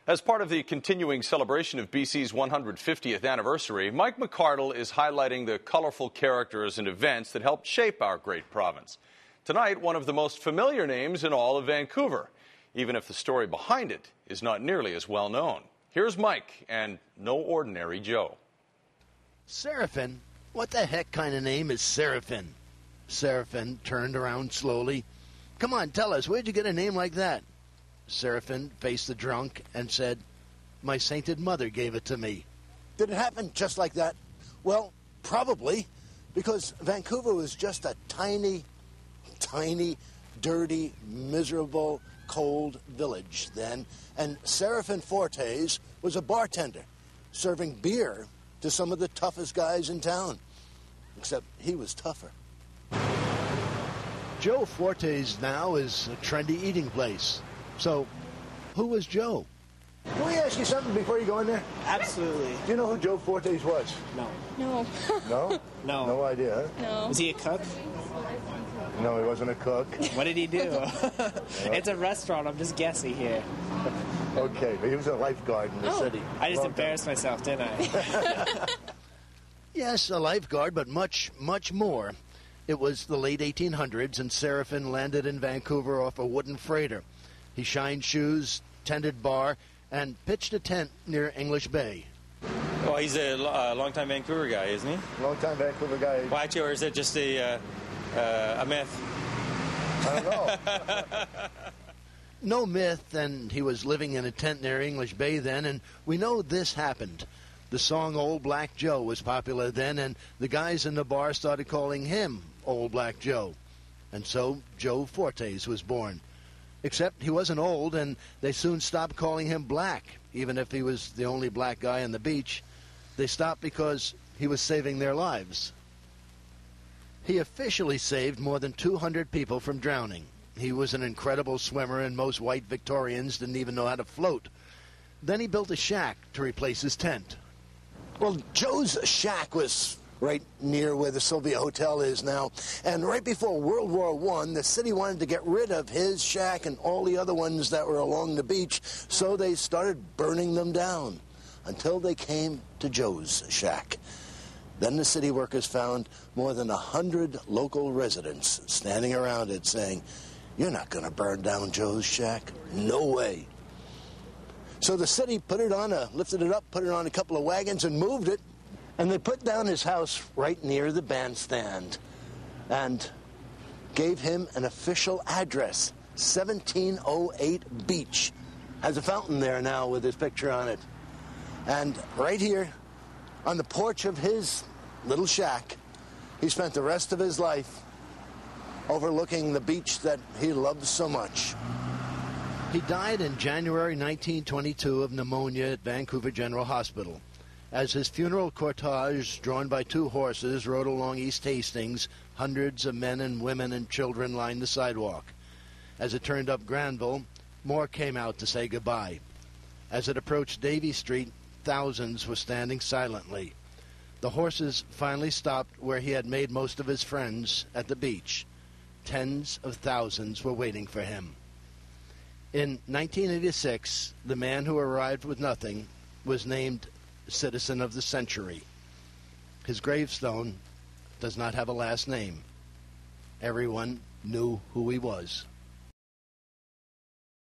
As part of the continuing celebration of BC's 150th anniversary, Mike McArdle is highlighting the colorful characters and events that helped shape our great province. Tonight, one of the most familiar names in all of Vancouver, even if the story behind it is not nearly as well known. Here's Mike and No Ordinary Joe. Seraphin? What the heck kind of name is Seraphin? Seraphin turned around slowly. Come on, tell us, where'd you get a name like that? Seraphin faced the drunk and said, my sainted mother gave it to me. Did it happen just like that? Well, probably, because Vancouver was just a tiny, dirty, miserable, cold village then, and Seraphin Fortes was a bartender, serving beer to some of the toughest guys in town. Except he was tougher. Joe Forte's now is a trendy eating place. So, who was Joe? Can we ask you something before you go in there? Absolutely. Do you know who Joe Fortes was? No. No. No? No. No idea, huh? No. Was he a cook? No, he wasn't a cook. What did he do? It's a restaurant. I'm just guessing here. Okay, but he was a lifeguard in the city. I just embarrassed myself, didn't I? Yes, a lifeguard, but much more. It was the late 1800s, and Seraphin landed in Vancouver off a wooden freighter. He shined shoes, tended bar, and pitched a tent near English Bay. Well, he's a long-time Vancouver guy, isn't he? Long-time Vancouver guy. Well, actually, or is it just a myth? I don't know. No myth, and he was living in a tent near English Bay then, and we know this happened. The song Old Black Joe was popular then, and the guys in the bar started calling him Old Black Joe. And so Joe Fortes was born. Except he wasn't old, and they soon stopped calling him black, even if he was the only black guy on the beach. They stopped because he was saving their lives. He officially saved more than 200 people from drowning. He was an incredible swimmer, and most white Victorians didn't even know how to float. Then he built a shack to replace his tent. Well, Joe's shack was right near where the Sylvia Hotel is now. And right before World War I, the city wanted to get rid of his shack and all the other ones that were along the beach, so they started burning them down until they came to Joe's shack. Then the city workers found more than 100 local residents standing around it saying, "You're not going to burn down Joe's shack. No way." So the city lifted it up, put it on a couple of wagons and moved it. And they put down his house right near the bandstand and gave him an official address, 1708 Beach. Has a fountain there now with his picture on it. And right here on the porch of his little shack, he spent the rest of his life overlooking the beach that he loved so much. He died in January 1922 of pneumonia at Vancouver General Hospital. As his funeral cortege, drawn by 2 horses, rode along East Hastings, hundreds of men and women and children lined the sidewalk. As it turned up Granville, more came out to say goodbye. As it approached Davie Street, thousands were standing silently. The horses finally stopped where he had made most of his friends, at the beach. Tens of thousands were waiting for him. In 1986, the man who arrived with nothing was named Citizen of the Century. His gravestone does not have a last name. Everyone knew who he was.